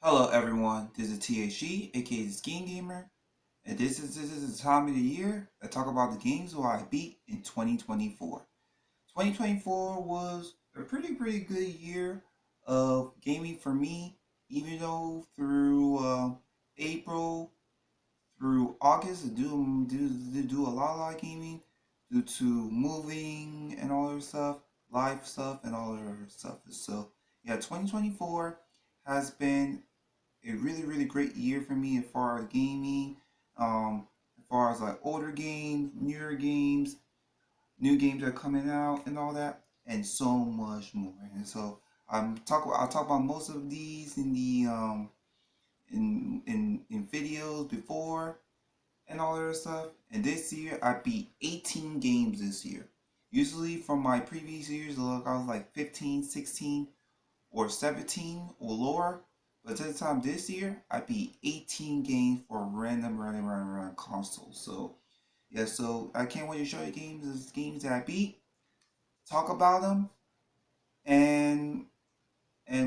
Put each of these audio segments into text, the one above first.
Hello everyone, this is THG, aka the Skiing Gamer, and this is the time of the year I talk about the games where I beat in 2024. 2024 was a pretty good year of gaming for me, even though through April through August I do a lot of gaming due to moving and all that stuff, life stuff and all that stuff. So yeah, 2024 has been a really great year for me as far as gaming, as far as like older games, newer games, new games that are coming out and all that, and so much more. And so I'll talk about most of these in the in videos before and all that stuff. And this year I beat 18 games this year. Usually from my previous years, look, I was like 15, 16, or 17 or lower. But this time this year, I beat 18 games for random consoles. So yeah, so I can't wait to show you games that I beat, talk about them, and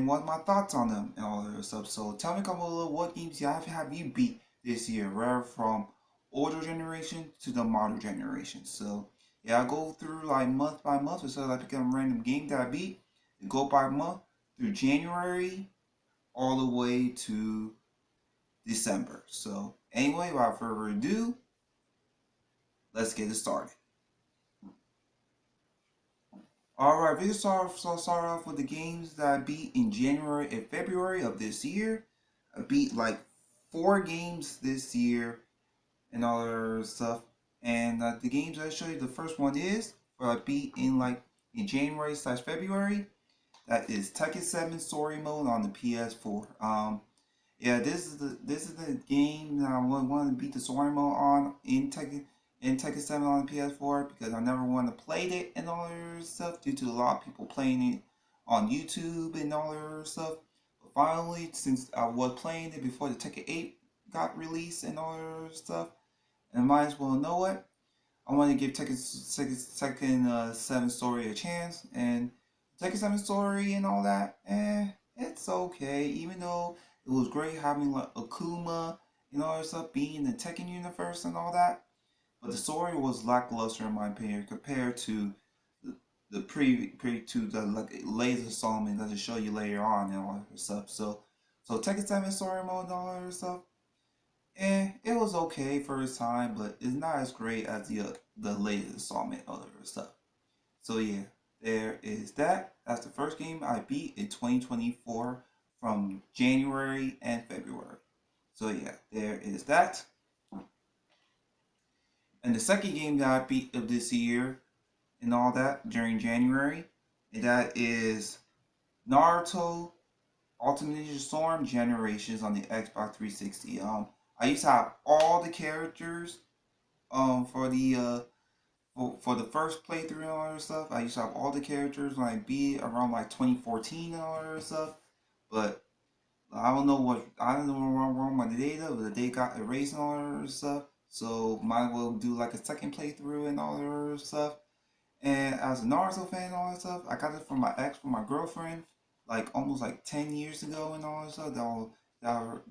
what my thoughts on them and all that stuff. So tell me a couple of what games have you beat this year, right from older generation to the modern generation. So yeah, I go through like month by month, so I pick a random game that I beat, go by month through January all the way to December. So anyway, without further ado, let's get it started. Alright, start off with the games that I beat in January and February of this year. I beat like 4 games this year and all that stuff. And the games I show you, the first one is what I beat in January slash February. That is Tekken 7 Story Mode on the PS4. Yeah, this is the game that I want to beat the story mode on in Tekken 7 on the PS4 because I never want to play it and all that stuff due to a lot of people playing it on YouTube and all that stuff. But finally, since I was playing it before the Tekken 8 got released and all that stuff, and I might as well know it. I want to give Tekken 7 story a chance, and Tekken 7 story and all that, it's okay. Even though it was great having like Akuma and all that stuff being in the Tekken universe and all that, but the story was lackluster in my opinion compared to the pre to the like latest installment that I show you later on and all that stuff. So Tekken 7 story mode and all that stuff, it was okay for its time, but it's not as great as the latest installment of the stuff. So yeah, there is that. That's the first game I beat in 2024 from January and February. So yeah, there is that. And the second game that I beat of this year and all that during January, and that is Naruto Ultimate Ninja Storm Generations on the Xbox 360. I used to have all the characters for the first playthrough and all that stuff. I used to have all the characters when I beat it around like 2014 and all that stuff. But I don't know what wrong with the data, but the data got erased and all that stuff. So might as well do like a second playthrough and all that stuff. And as a Naruto fan and all that stuff, I got it from my ex, from my girlfriend, like almost like 10 years ago and all that stuff.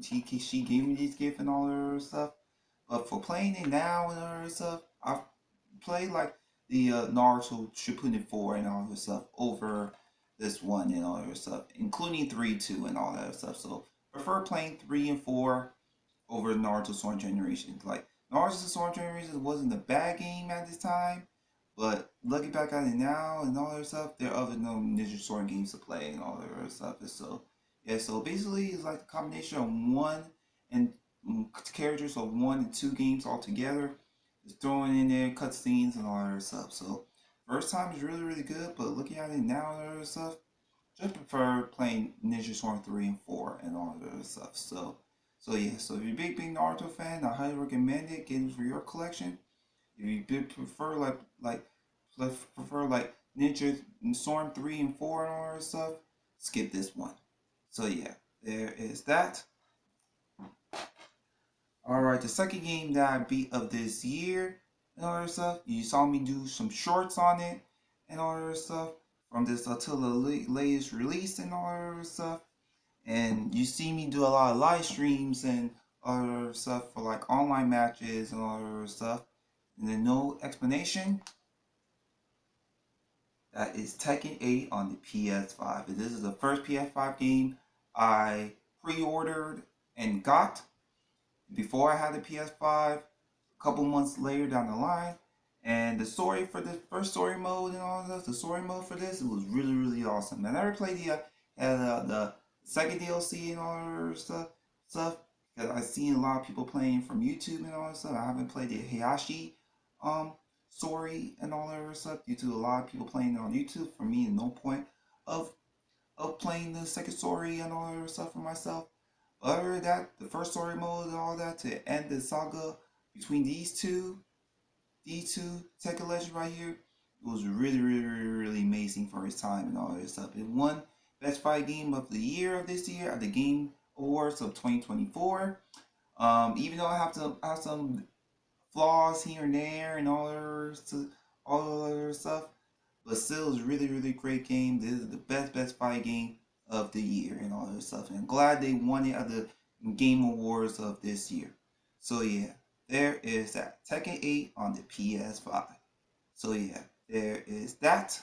She gave me these gifts and all that stuff. But for playing it now and all that stuff, I've played like the Naruto Shippuden 4 and all that stuff over this one and all that stuff, including 3, 2, and all that stuff. So prefer playing 3 and 4 over Naruto Sword Generations. Like Naruto Sword Generations wasn't a bad game at this time, but looking back at it now and all that stuff, there are other no Ninja Sword games to play and all that other stuff. And so yeah, so basically it's like a combination of one and characters of 1 and 2 games all together. Just throwing in there cutscenes and all that stuff. So first time is really good, but looking at it now and all that stuff, just prefer playing Ninja Storm 3 and 4 and all that other stuff. So yeah, so if you're a big Naruto fan, I highly recommend it. Get it for your collection. If you prefer like Ninja Storm 3 and 4 and all that stuff, skip this one. So yeah, there is that. Alright, the second game that I beat of this year and all that stuff, you saw me do some shorts on it and all that stuff from this until the latest release and all that stuff. And you see me do a lot of live streams and other stuff for like online matches and all other stuff. And then no explanation. That is Tekken 8 on the PS5. This is the first PS5 game I pre-ordered and got before I had the PS5. A couple months later down the line, and the story for the first story mode and all this, the story mode for this, it was really awesome. I never played the second DLC and all that stuff because I've seen a lot of people playing from YouTube and all that stuff. I haven't played the Hayashi um story and all that stuff due to a lot of people playing it on YouTube. For me, no point of playing the second story and all that stuff for myself. Other than that, the first story mode and all that to end the saga between these two Tekken Legends right here, it was really amazing for its time and all that stuff. It won Best Fight Game of the Year of this year at the Game Awards of 2024. Even though I have some flaws here and there and all other stuff, but still it's a really great game. This is the best Fight game of the year and all that stuff. And I'm glad they won it at the Game Awards of this year. So yeah, there is that Tekken 8 on the PS5. So yeah, there is that.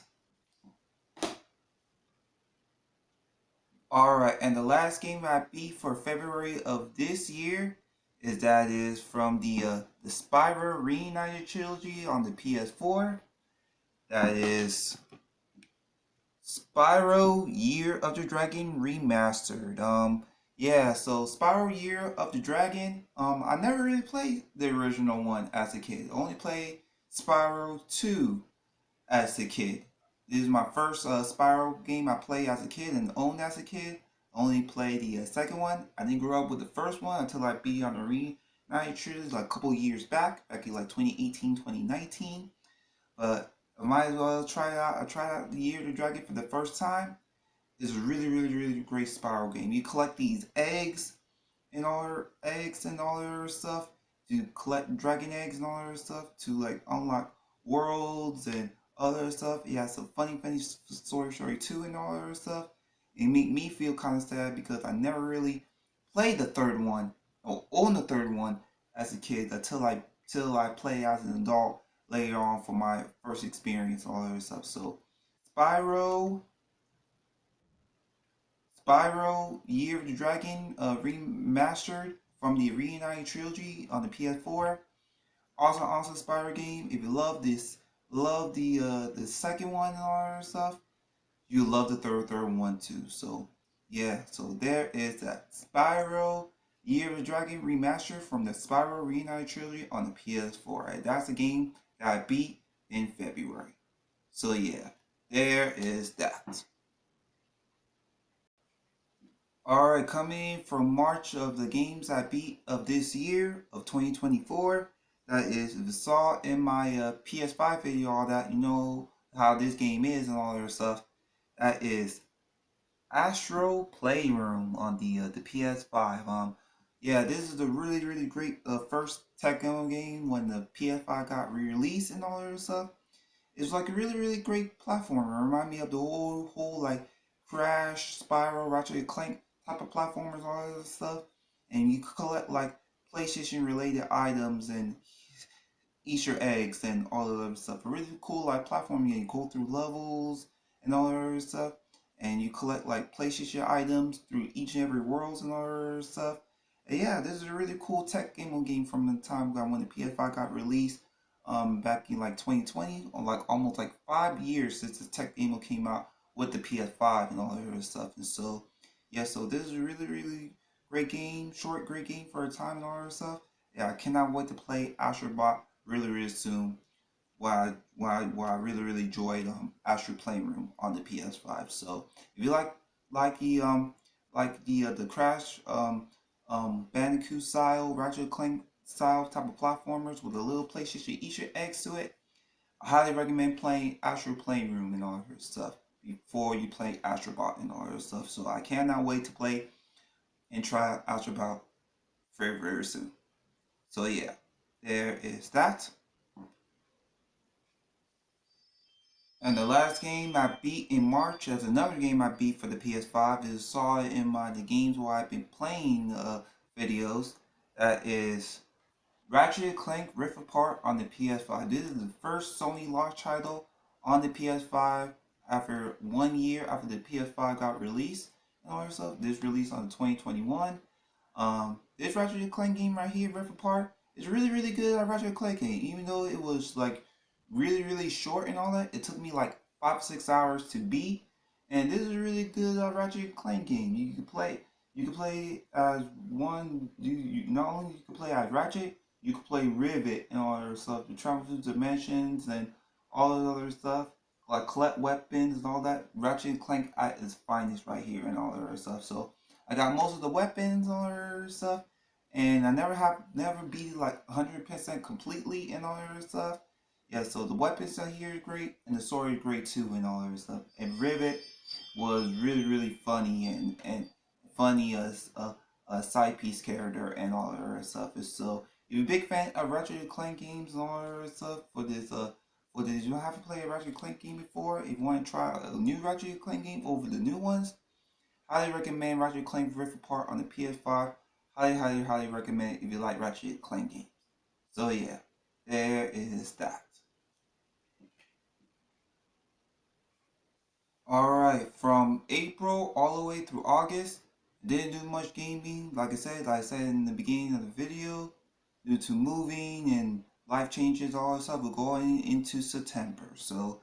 Alright, and the last game I beat for February of this year is from the Spyro Reunited Trilogy on the PS4. That is Spyro Year of the Dragon Remastered. Yeah, so Spyro Year of the Dragon. I never really played the original one as a kid. I only played Spyro 2 as a kid. This is my first Spyro game I played as a kid and owned as a kid. I only played the second one. I didn't grow up with the first one until I beat on the Reunited Trilogy like a couple years back in like 2018, 2019. But I might as well try it out. I tried out the Year of the Dragon for the first time. It's a really great Spyro game. You collect these eggs and all their stuff to collect dragon eggs and all their stuff to like unlock worlds and other stuff. It has some funny story too and all that stuff. It made me feel kind of sad because I never really played the third one or owned the third one as a kid till I play as an adult later on for my first experience all that stuff. So Spyro Spyro Year of the Dragon remastered from the Reunited Trilogy on the PS4. Also Spyro game. If you love the second one and all that stuff, you love the third one too. So yeah, so there is that Spyro Year of the Dragon remastered from the Spyro Reunited Trilogy on the PS4. Right? That's the game that I beat in February. So yeah, there is that. Alright, coming from March of the games I beat of this year of 2024. That is, if you saw in my PS5 video, all that, you know how this game is and all that stuff. That is Astro Playroom on the PS5. Yeah, this is the really great first Tekken game when the PS5 got re-released and all that stuff. It's like a really great platformer. It remind me of the whole like Crash, Spyro, Ratchet and Clank type of platformers, all that stuff. And you collect like PlayStation related items and Easter eggs and all of that stuff. A really cool like platform. You go through levels and all that other stuff. And you collect like PlayStation items through each and every worlds and all that other stuff. And yeah, this is a really cool tech game from the time when the PS5 got released back in like 2020, or like almost like 5 years since the tech demo came out with the PS5 and all that other stuff. And so, yeah, so this is a really great game, short, great game for a time and all that stuff. Yeah, I cannot wait to play Astrobot really soon. Why I really enjoyed Astro Playroom on the PS5. So if you like the Crash Bandicoot style, Ratchet Clank style type of platformers with a little PlayStation Easter eggs to it, I highly recommend playing Astro Playroom and all that stuff before you play Astrobot and all that stuff. So I cannot wait to play and try Astrobot very soon. So yeah, there is that. And the last game I beat in March, as another game I beat for the PS5, is saw it in the games where I've been playing videos. That is Ratchet and Clank Rift Apart on the PS5. This is the first Sony launch title on the PS5 after 1 year after the PS5 got released and all that stuff. This released on 2021. This Ratchet and Clank game right here, Rift Apart, is really really good at Ratchet and Clank game. Even though it was like really really short and all that, it took me like 5 6 hours to beat. And this is a really good Ratchet and Clank game. You can play. You can play as one. You not only you can play as Ratchet, you can play Rivet and all that stuff. You travel through dimensions and all the other stuff, like collect weapons and all that. Ratchet and Clank at its finest right here and all that other stuff. So I got most of the weapons and all that other stuff, and I never beat like 100% completely and all that other stuff. Yeah, so the weapons out here is great, and the story is great too, and all that stuff. And Rivet was really really funny and funny as a side piece character and all that other stuff. So if you're a big fan of Ratchet and Clank games and all that other stuff, for this you haven't played a Ratchet and Clank game before, if you want to try a new Ratchet and Clank game over the new ones, highly recommend Ratchet and Clank Rift Apart on the PS5. Highly recommend if you like Ratchet and Clank games. So yeah, there is that. Alright, from April all the way through August, didn't do much gaming. Like I said in the beginning of the video, due to moving and life changes, all that stuff, we're going into September. So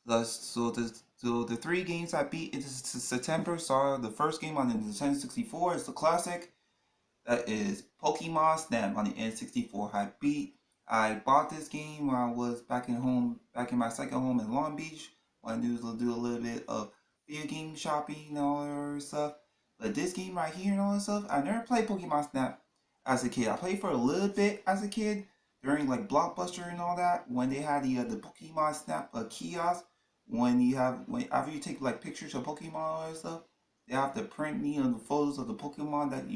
the 3 games I beat into September. So the first game on the Nintendo 64 is the classic. That is Pokemon Snap on the N64. I bought this game when I was back in my second home in Long Beach. What I do is do a little bit of video game shopping and all that other stuff. But this game right here and all that stuff, I never played Pokemon Snap as a kid. I played for a little bit as a kid during like Blockbuster and all that when they had the Pokemon Snap kiosk. When after you take like pictures of Pokemon and all that stuff, they have to print the photos of the Pokemon that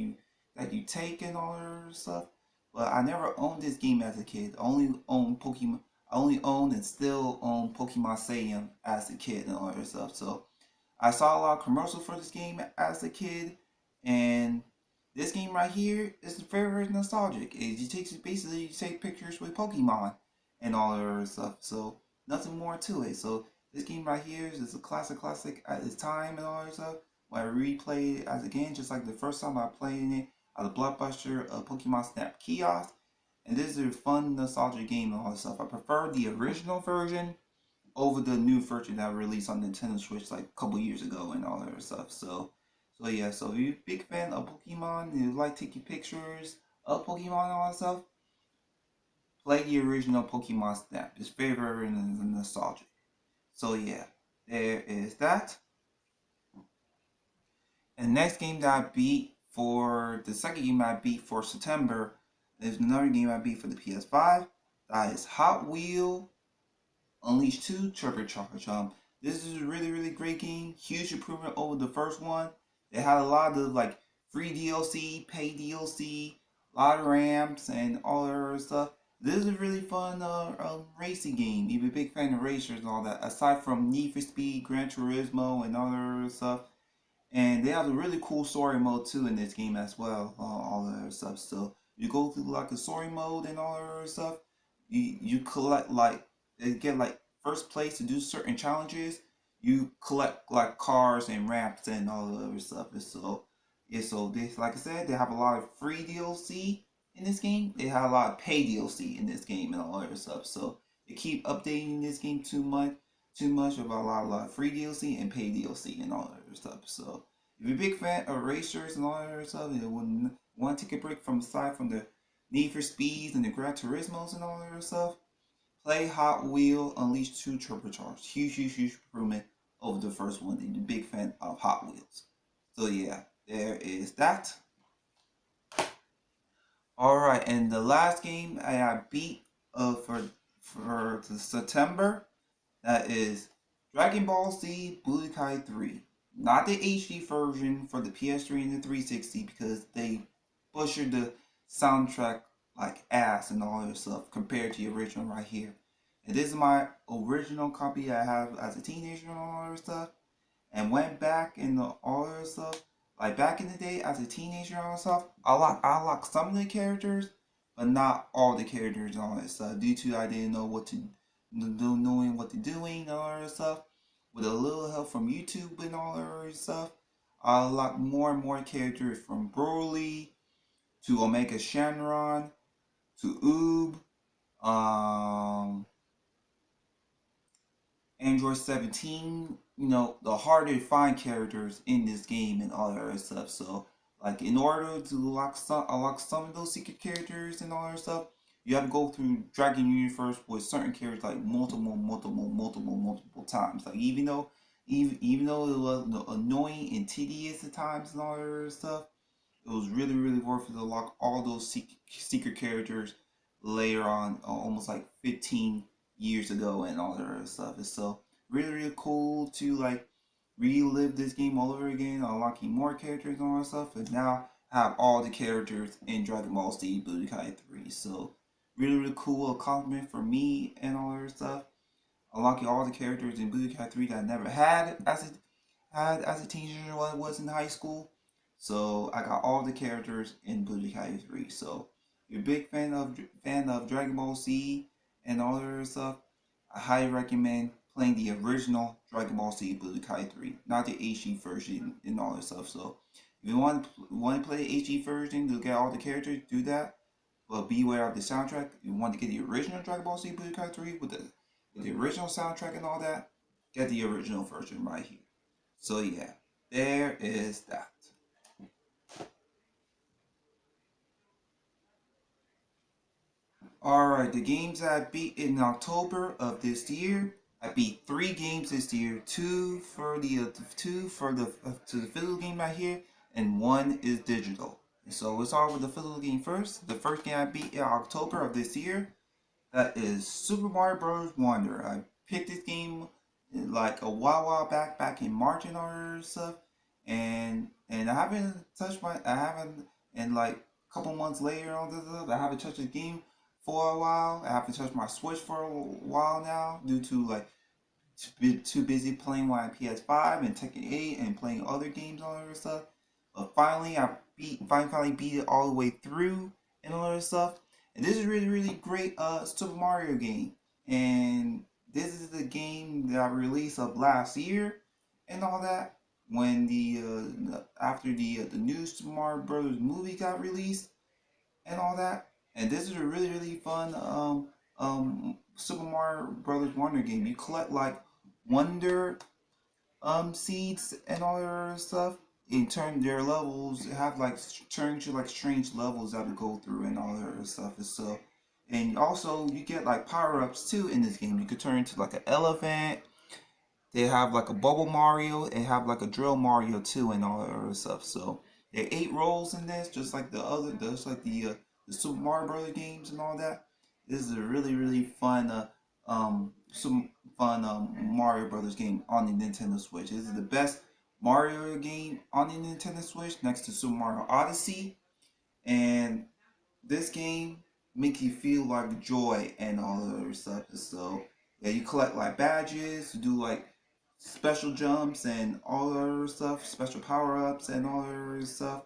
you take and all that stuff. But I never owned this game as a kid. I only owned and still own Pokemon Stadium as a kid and all that stuff. So I saw a lot of commercials for this game as a kid, and this game right here is very very nostalgic. You take pictures with Pokemon and all that other stuff. So nothing more to it. So this game right here is a classic at its time and all that stuff. When I replayed it as a game, just like the first time I played it at the Blockbuster Pokemon Snap kiosk. And this is a fun nostalgic game and all that stuff. I prefer the original version over the new version that released on Nintendo Switch like a couple years ago and all that other stuff. So yeah, so if you're a big fan of Pokemon and you like taking pictures of Pokemon and all that stuff, play the original Pokemon Snap. It's very nostalgic. So yeah, there is that. And next game that I beat for the second game I beat for September is another game I beat for the PS5. That is Hot Wheel Unleashed 2 Turbocharged. This is a really really great game. Huge improvement over the first one. They had a lot of like free DLC, paid DLC, a lot of ramps and all that other stuff. This is a really fun racing game. If you're a big fan of racers and all that, aside from Need for Speed, Gran Turismo, and other stuff. And they have a really cool story mode too in this game as well. All that other stuff. So you go through like a story mode and all that other stuff. You collect like get like first place to do certain challenges. You collect like cars and ramps and all the other stuff. And so yeah, so they like I said, they have a lot of free DLC in this game. They have a lot of pay DLC in this game and all that other stuff. So they keep updating this game too much about a lot of free DLC and paid DLC and all that other stuff. So if you're a big fan of racers and all that other stuff, you wouldn't want to take a break from aside from the Need for Speeds and the Gran Turismos and all that other stuff, play Hot Wheel Unleashed 2 Turbocharged. Huge improvement over the first one. If you're a big fan of Hot Wheels. So yeah, there is that. Alright, and the last game I beat for the September, that is Dragon Ball Z Budokai 3. Not the HD version for the PS3 and the 360 because they butchered the soundtrack like ass and all that stuff compared to the original right here. And this is my original copy I have as a teenager and all that stuff. And went back in the all that stuff. Like back in the day as a teenager and all that stuff, I locked some of the characters, but not all the characters and all that stuff. Due to I didn't know what to knowing what to doing and all that stuff. With a little help from YouTube and all that stuff, I unlocked more and more characters from Broly to Omega Shenron to Oob, um, Android 17, the harder to find characters in this game and all that other stuff. So, like, in order to unlock some of those secret characters and all that stuff, you have to go through Dragon Universe with certain characters like multiple times. Like, even though it was annoying and tedious at times and all that other stuff, it was really worth it to lock all those secret characters later on, almost like 15 years ago and all that other stuff. It's so really cool to like relive this game all over again, unlocking more characters and all that stuff, and now have all the characters in Dragon Ball Z Budokai 3. So really cool accomplishment for me and all that stuff. Unlocking all the characters in Budokai 3 that I never had as a teenager when I was in high school. So I got all the characters in Budokai 3. So if you're a big fan of Dragon Ball Z and all that other stuff, I highly recommend playing the original Dragon Ball Z Budokai 3, not the HD version and all that stuff. So if you want to play the HD version to get all the characters, do that. But beware of the soundtrack. If you want to get the original Dragon Ball Z Budokai 3 with the original soundtrack and all that, get the original version right here. So yeah, there is that. Alright, the games I beat in October of this year. I beat 3 games this year. Two for the to the physical game right here, and 1 is digital. So let's start with the physical game first. The first game I beat in October of this year, that is Super Mario Bros. Wonder. I picked this game like a while back in March and all that stuff, and I haven't and like a couple months later on this stuff, I haven't touched the game for a while. I haven't touched my Switch for a while now due to like too busy playing my PS5 and Tekken 8 and playing other games and all that stuff. But finally, finally beat it all the way through and all that stuff. And this is really great Super Mario game. And this is the game that I released of last year and all that. When after the new Super Mario Brothers movie got released and all that. And this is a really fun Super Mario Brothers Wonder game. You collect like wonder seeds and all that other stuff. In turn, their levels have like turn to like strange levels that we go through and all that other stuff. And so, and also you get like power ups too in this game. You could turn into like an elephant. They have like a bubble Mario and have like a drill Mario too and all that other stuff. So there are 8 roles in this, just like the Super Mario Brothers games and all that. This is a really fun some fun Mario Brothers game on the Nintendo Switch. This is the best Mario game on the Nintendo Switch next to Super Mario Odyssey, and this game makes you feel like joy and all the other stuff. So yeah, you collect like badges, do like special jumps and all the other stuff, special power ups and all the other stuff,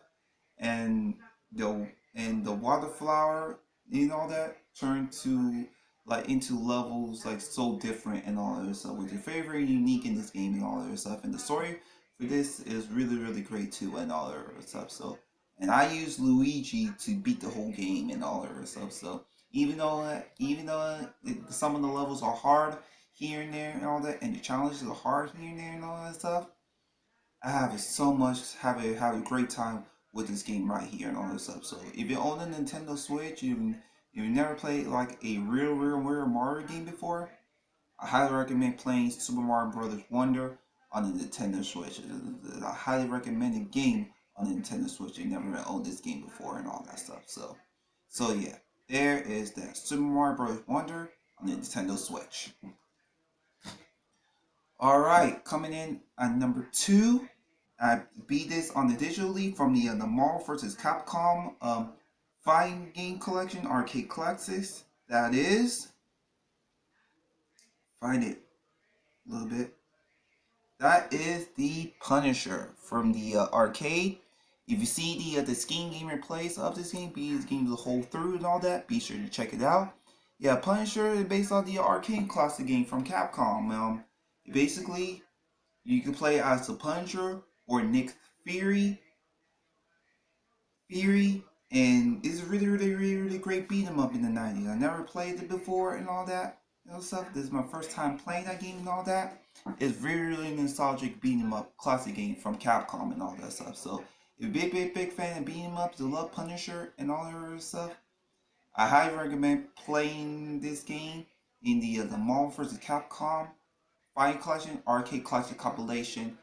and the water flower and all that turn to like into levels like so different and all that stuff, which is very unique in this game and all that stuff. And the story for this is really great too and all that stuff. So, and I use Luigi to beat the whole game and all that stuff. So some of the levels are hard here and there and all that, and the challenges are hard here and there and all that stuff, I have a great time with this game right here and all this stuff. So if you own a Nintendo Switch, you've never played like a real Mario game before, I highly recommend playing Super Mario Brothers Wonder on the Nintendo Switch. It's a highly recommended game on the Nintendo Switch. You never owned this game before and all that stuff. So yeah, there is that Super Mario Brothers Wonder on the Nintendo Switch. All right, coming in at number 2, I beat this on the digitally from the Marvel vs. Capcom fighting game collection arcade classics. That is find it a little bit. That is the Punisher from the arcade. If you see the Scheme Gamer plays of this game, be this game the whole through and all that, be sure to check it out. Yeah, Punisher is based on the arcade classic game from Capcom. Basically, you can play as the Punisher or Nick Fury, and it's a really great beat 'em up in the 90s. I never played it before and all that stuff. This is my first time playing that game and all that. It's really nostalgic beat 'em up classic game from Capcom and all that stuff. So if you're a big fan of beat 'em ups, you love Punisher and all that other stuff, I highly recommend playing this game in the Marvel vs. Capcom Fighting Collection Arcade Collection compilation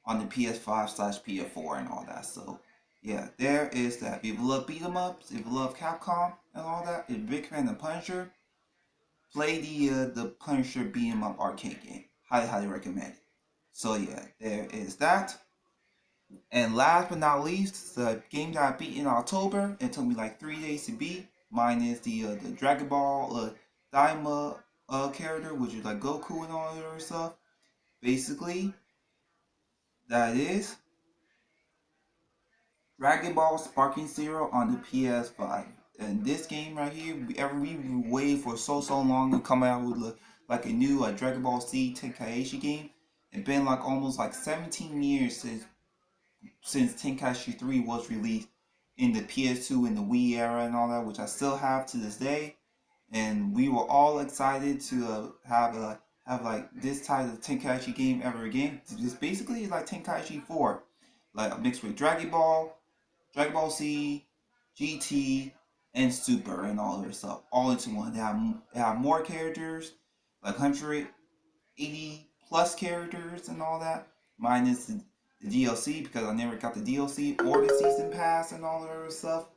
on the PS5/PS4 and all that. So yeah, there is that. If you love beat 'em ups, if you love Capcom and all that, if you're a big fan of Punisher, play the Punisher beat 'em up arcade game. Highly recommend it. So yeah, there is that. And last but not least, the game that I beat in October. It took me like 3 days to beat. Mine is the Dragon Ball Daima character, which is like Goku and all that other stuff. Basically, that is Dragon Ball Sparking Zero on the PS5. And this game right here, we waited for so long to come out with like a new Dragon Ball Z Tenkaichi game. It's been like almost like 17 years since Tenkaichi 3 was released in the PS2 and the Wii era and all that, which I still have to this day. And we were all excited to have like this type of Tenkaichi game ever again. It's basically like Tenkaichi 4, like mixed with Dragon Ball Z, GT, and Super and all their stuff all into one. They have more characters, like 180 plus characters and all that, minus the DLC because I never got the DLC or the season pass and all that other stuff.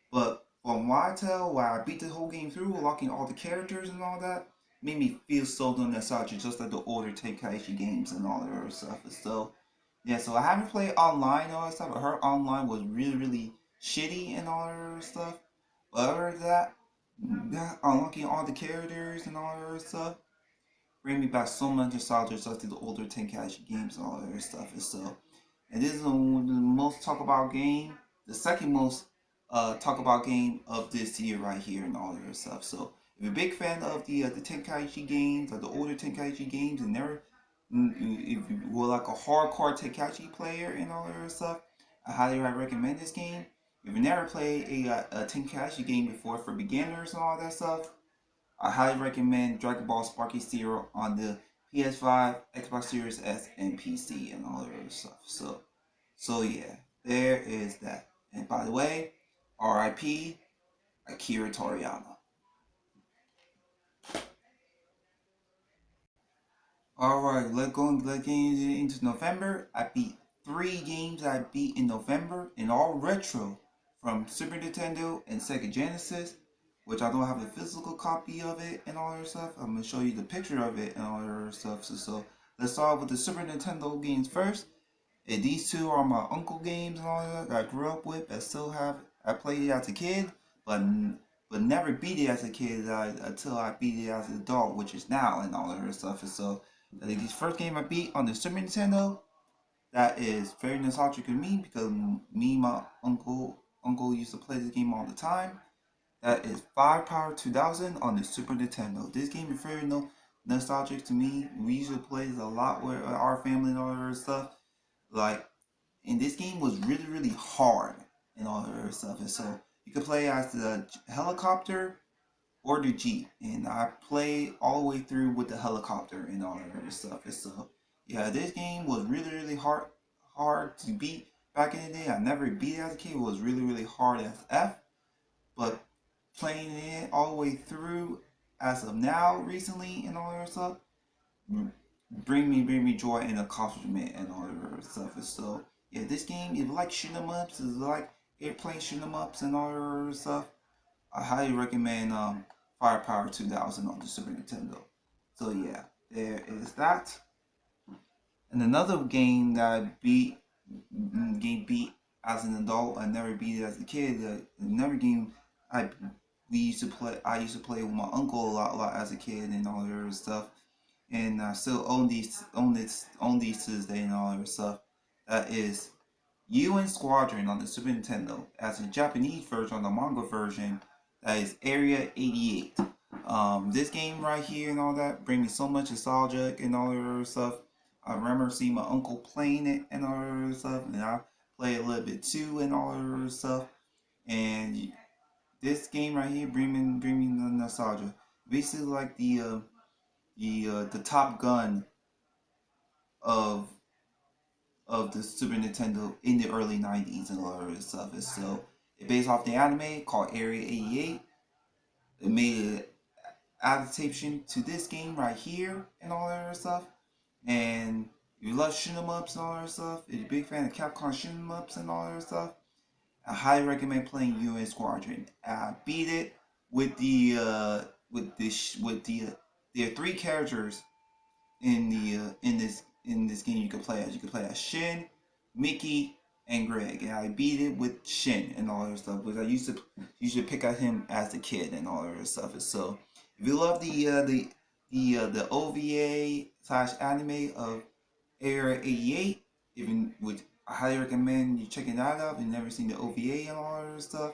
But from what I tell, while I beat the whole game through, unlocking all the characters and all that, made me feel so nostalgic, just like the older Tenkaichi games and all that other stuff. So yeah, so I haven't played online and all that stuff. I heard online was really shitty and all that other stuff. But other than that, unlocking all the characters and all that other stuff bring me back so much nostalgia, just like the older Tenkaichi games and all that other stuff. And this is the most talk about game, the second most talk about game of this year right here and all that other stuff. So if you're a big fan of the Tenkaichi games, or the older Tenkaichi games, and never if you were like a hardcore Tenkaichi player and all that other stuff, I highly recommend this game. If you never played a Tenkaichi game before for beginners and all that stuff, I highly recommend Dragon Ball Sparking Zero on the PS5, Xbox Series S, and PC and all that other stuff. So yeah, there is that. And by the way, R.I.P. Akira Toriyama. Alright, let's get into November. I beat 3 games I beat in November, and all retro from Super Nintendo and Sega Genesis, which I don't have a physical copy of it and all that stuff. I'm gonna show you the picture of it and all that stuff. So let's start with the Super Nintendo games first. And these two are my uncle games and all that I grew up with. I played it as a kid, but never beat it as a kid until I beat it as an adult, which is now and all that other stuff. So the first game I beat on the Super Nintendo, that is very nostalgic to me because me and my uncle used to play this game all the time. That is Firepower 2000 on the Super Nintendo. This game is very nostalgic to me. We used to play this a lot with our family and all that other stuff. Like, and this game was really hard and all that other stuff. And so you could play as the helicopter or the Jeep. And I played all the way through with the helicopter and all that other stuff. And so yeah, this game was really hard to beat back in the day. I never beat it as a kid. It was really hard as F. But playing it all the way through as of now recently and all that stuff bring me joy and accomplishment and all that other stuff. And so yeah, this game, if you like shoot 'em ups, is like airplane shoot 'em ups and all that other stuff, I highly recommend Firepower 2000 on the Super Nintendo. So yeah, there is that. And another game that I beat as an adult, I never beat it as a kid. Another game I I used to play with my uncle a lot as a kid and all that other stuff. and I still own these to this day and all that stuff. That is UN Squadron on the Super Nintendo. As a Japanese version, on the manga version, that is Area 88. This game right here and all that bring me so much nostalgia and all that other stuff. I remember seeing my uncle playing it and all that other stuff, and I play a little bit too and all that other stuff. And this game right here bring me the nostalgia. Basically, like the Top Gun of the Super Nintendo in the early 90s and all that stuff. So it's based off the anime called Area 88. It made an adaptation to this game right here and all that other stuff. And if you love shoot 'em ups and all that stuff, if you're a big fan of Capcom shoot 'em ups and all that stuff, I highly recommend playing UN Squadron. I beat it with there are three characters in this game you can play as. You can play as Shin, Mickey, and Greg. And I beat it with Shin and all that stuff, because I used to pick at him as a kid and all that stuff. So if you love the OVA slash anime of Area 88, even with I highly recommend you checking that out if you've never seen the OVA and all that stuff.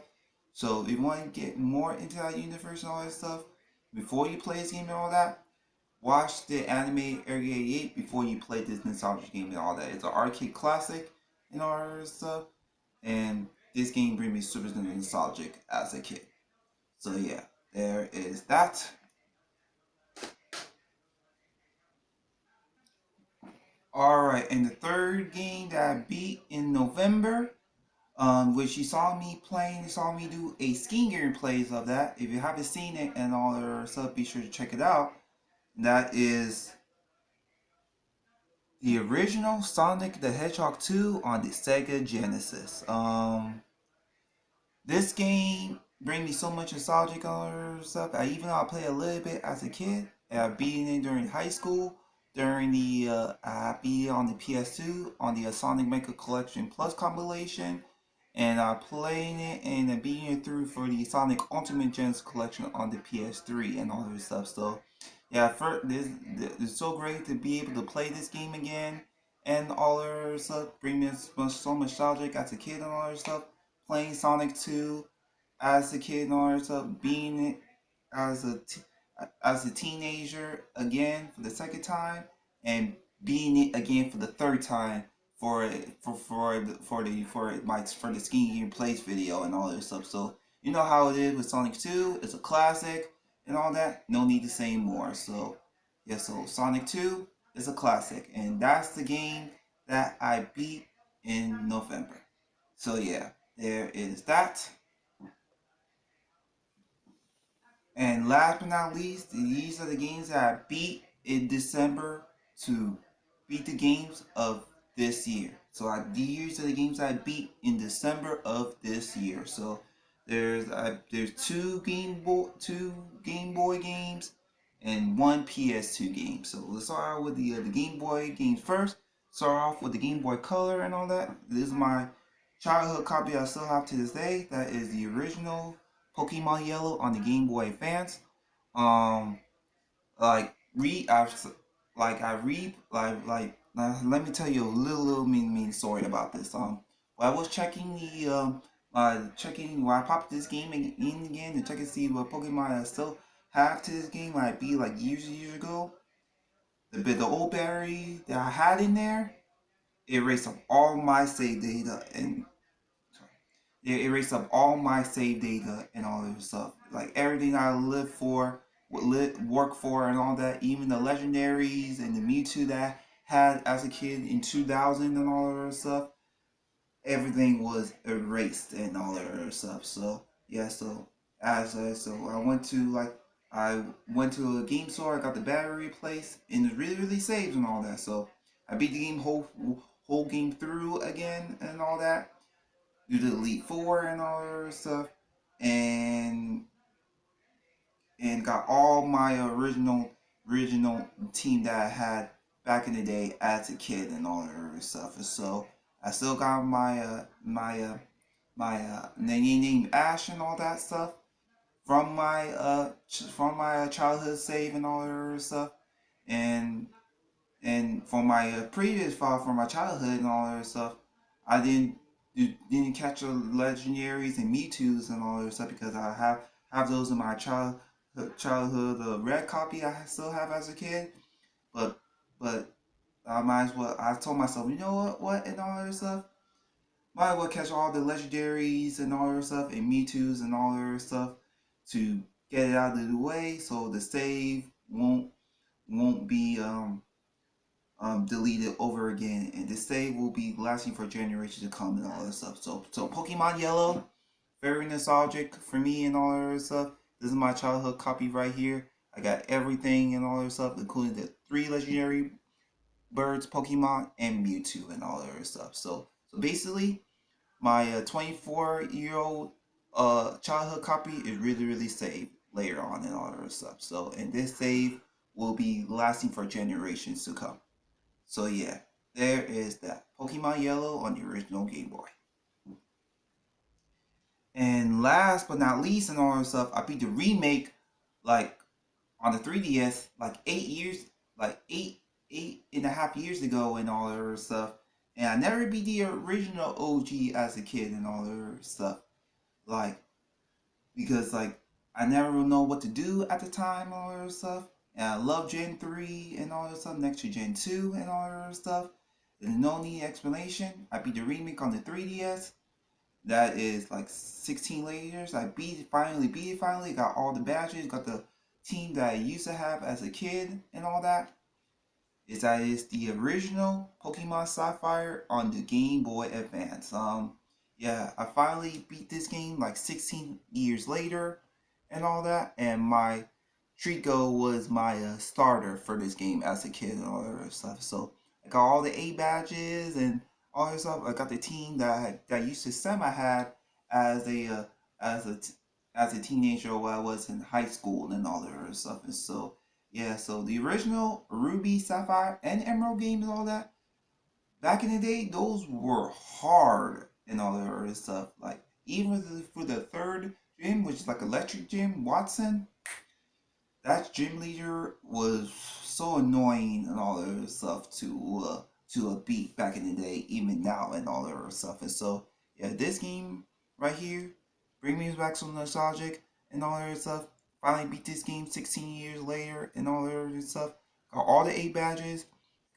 So if you want to get more into that universe and all that stuff, before you play this game and all that, watch the anime Area 88 before you play this nostalgia game and all that. It's an arcade classic and all that stuff. And this game brings me super nostalgic as a kid. So yeah, there is that. Alright, and the third game that I beat in November, which you saw me do a skiing game plays of that. If you haven't seen it and all that stuff, be sure to check it out. That is the original Sonic the Hedgehog 2 on the Sega Genesis. This game brings me so much nostalgic on stuff. I played a little bit as a kid. I beat it during high school. During I beat it on the PS2 on the Sonic Maker Collection Plus compilation, and I played it and I beat it through for the Sonic Ultimate Gems Collection on the PS3 and all this stuff. So yeah, it's so great to be able to play this game again and all that stuff. Bring me so much nostalgic as a kid and all that stuff. Playing Sonic 2 as a kid and all that stuff. Being it as a teenager again for the second time, and being it again for the third time for the skiing game plays video and all this stuff. So you know how it is with Sonic 2. It's a classic and all that. No need to say more. So yeah, so Sonic 2 is a classic, and that's the game that I beat in November. So yeah, there is that. And last but not least, these are the games that I beat in December to beat the games of this year. So these are the games I beat in December of this year. So there's two Game Boy games and one PS2 game. So let's start out with the Game Boy games first. Start off with the Game Boy Color and all that. This is my childhood copy I still have to this day. That is the original Pokemon Yellow on the Game Boy Advance. Um, like read I I read let me tell you a little mean story about this. While I was checking when I popped this game in again to check and see what Pokemon I still have to this game, like be like years and years ago. The old battery that I had in there, it erased up all my save data and it erased up all my save data and all this stuff. Like everything I lived for, work for, and all that. Even the legendaries and the Mewtwo that I had as a kid in 2000 and all that stuff. Everything was erased and all that other stuff. So yeah, so I went to a game store. I got the battery replaced, and it really saves and all that. So I beat the game whole game through again and all that. Do the Elite Four and all that other stuff, and got all my original team that I had back in the day as a kid and all that other stuff. And so I still got my name Ash and all that stuff from my childhood save and all that other stuff. and for my previous file for my childhood and all that stuff, I didn't catch the legendaries and Mewtwo's and all that stuff because I have those in my childhood red copy I still have as a kid. But but I might as well. I told myself, you know what, and all that stuff. Might as well catch all the legendaries and all that stuff and Mewtwo's and all that stuff to get it out of the way, so the save won't be deleted over again, and the save will be lasting for generations to come and all that stuff. So Pokemon Yellow, very nostalgic for me and all that stuff. This is my childhood copy right here. I got everything and all that stuff, including the 3 legendary birds, Pokemon, and Mewtwo and all that stuff. So basically, my 24-year-old childhood copy is really saved later on and all that stuff. So and this save will be lasting for generations to come. So yeah, there is that Pokemon Yellow on the original Game Boy. And last but not least, and all that stuff, I beat the remake like on the 3DS like 8 years, like eight and a half years ago, and all that stuff. And I never beat the original OG as a kid and all that stuff. Like because like I never know what to do at the time and all that stuff. And I love Gen 3 and all that stuff next to Gen 2 and all that stuff. There's no need explanation. I beat the remake on the 3DS. That is like 16 layers. I beat it finally. Got all the badges. Got the team that I used to have as a kid and all that. That is the original Pokemon Sapphire on the Game Boy Advance. Yeah, I finally beat this game like 16 years later and all that. And my Trico was my starter for this game as a kid and all that other stuff. So I got all the A badges and all this stuff. I got the team that used to semi had as a as a as a teenager while I was in high school and all that other stuff. And so yeah, so the original Ruby, Sapphire, and Emerald games and all that, back in the day, those were hard and all that other stuff. Like, even for the third gym, which is like Electric Gym, Watson, that gym leader was so annoying and all that other stuff to beat back in the day, even now and all that other stuff. And so, yeah, this game right here, bring me back some nostalgic and all that other stuff. Finally beat this game 16 years later and all that other stuff. Got all the 8 badges.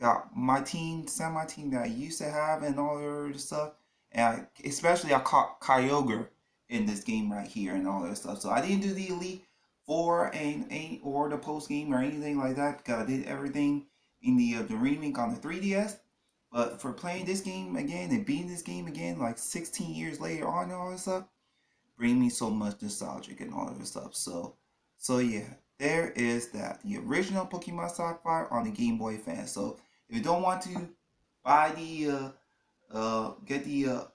Got my team, semi team that I used to have and all that other stuff. And especially I caught Kyogre in this game right here and all that stuff. So I didn't do the Elite Four and or the post game or anything like that because I did everything in the remake on the 3DS. But for playing this game again and beating this game again like 16 years later on and all that stuff, bring me so much nostalgic and all that stuff. So yeah, there is that. The original Pokemon Sapphire on the Game Boy Advance. So if you don't want to buy get the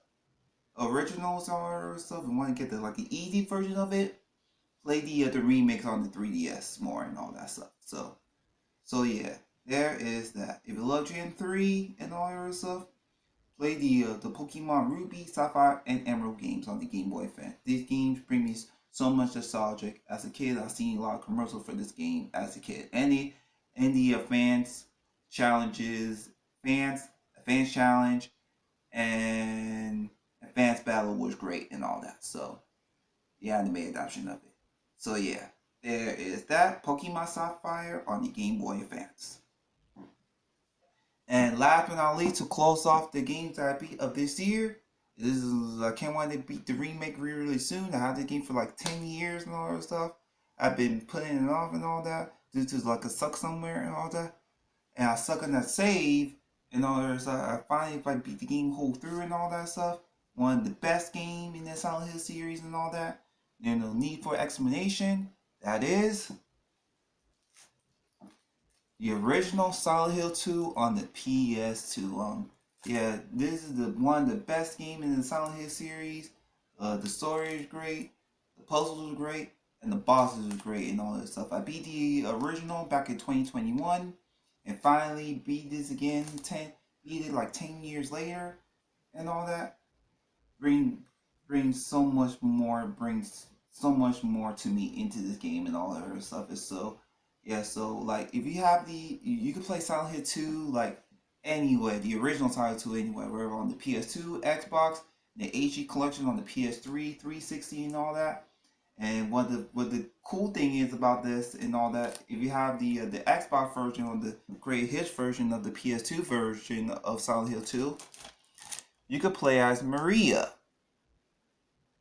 originals or stuff and want to get the easy version of it, play the remix on the 3DS more and all that stuff. So yeah, there is that. If you love Gen 3 and all that stuff, play the Pokemon Ruby, Sapphire, and Emerald games on the Game Boy Advance. These games bring me so much nostalgic. As a kid, I've seen a lot of commercials for this game as a kid. And the fans challenges, fans challenge, and advanced battle was great and all that. So the anime adoption of it. So yeah, there is that Pokemon Sapphire on the Game Boy Advance. And last but not least, to close off the games that I beat of this year, this is I can't wait to beat the remake really soon. I had the game for like 10 years and all that stuff. I've been putting it off and all that due to like a suck somewhere and all that. And I suck on that save and all that stuff. I finally like beat the game whole through and all that stuff. One of the best game in the Silent Hill series and all that. There's no need for explanation. That is the original Silent Hill 2 on the PS2. Yeah, this is the one of the best game in the Silent Hill series. The story is great, the puzzles are great, and the bosses are great and all that stuff. I beat the original back in 2021, and finally beat this again. Beat it like 10 years later, and all that. Bring brings so much more. Brings so much more to me into this game and all that other stuff. Is so Yeah, so like if you have you can play Silent Hill 2 like anywhere, the original Silent Hill 2 anywhere, wherever on the PS2, Xbox, the HD collection on the PS3, 360 and all that. And what the cool thing is about this and all that, if you have the Xbox version or the great hits version of the PS2 version of Silent Hill 2, you could play as Maria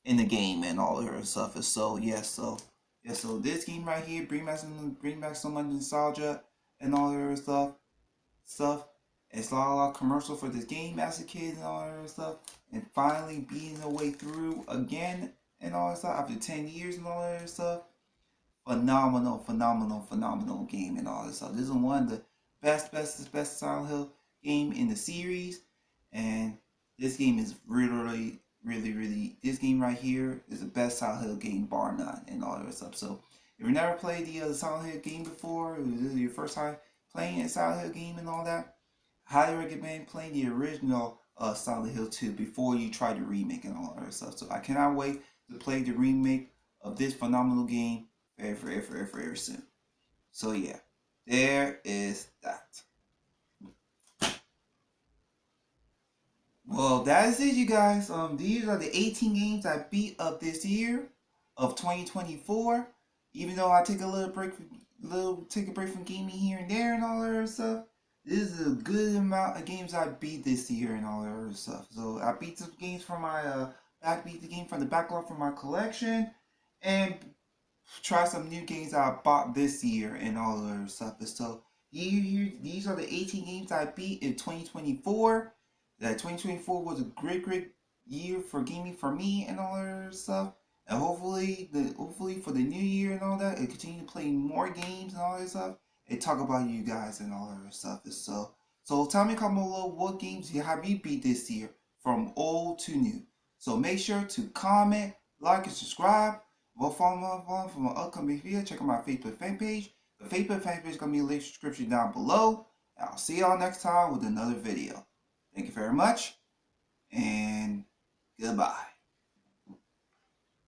in the game and all of her stuff. And so so this game right here bring back so much nostalgia and all of her stuff. It's a lot of commercial for this game as a kid and all that stuff. And finally beating the way through again and all that stuff after 10 years and all that stuff. Phenomenal game and all that stuff. This is one of the best Silent Hill game in the series. And this game is really, this game right here is the best Silent Hill game bar none and all that stuff. So if you've never played the Silent Hill game before, this is your first time playing a Silent Hill game and all that, highly recommend playing the original Silent Hill 2 before you try the remake and all that stuff. So I cannot wait to play the remake of this phenomenal game very soon. So yeah, there is that. Well, that is it, you guys. These are the 18 games I beat up this year of 2024. Even though I take a take a break from gaming here and there and all that other stuff, this is a good amount of games I beat this year and all that other stuff. So I beat some games from my beat the game from the backlog from my collection, and try some new games I bought this year and all that other stuff. So these are the 18 games I beat in 2024. That 2024 was a great year for gaming for me and all that other stuff. And hopefully for the new year and all that, I continue to play more games and all that stuff and talk about you guys and all that other stuff. So tell me comment below what games you have you beat this year from old to new. So make sure to comment, like, and subscribe. We'll follow me for my upcoming video. Check out my Facebook fan page. The Facebook fan page is gonna be in the link description down below. And I'll see y'all next time with another video. Thank you very much, and goodbye.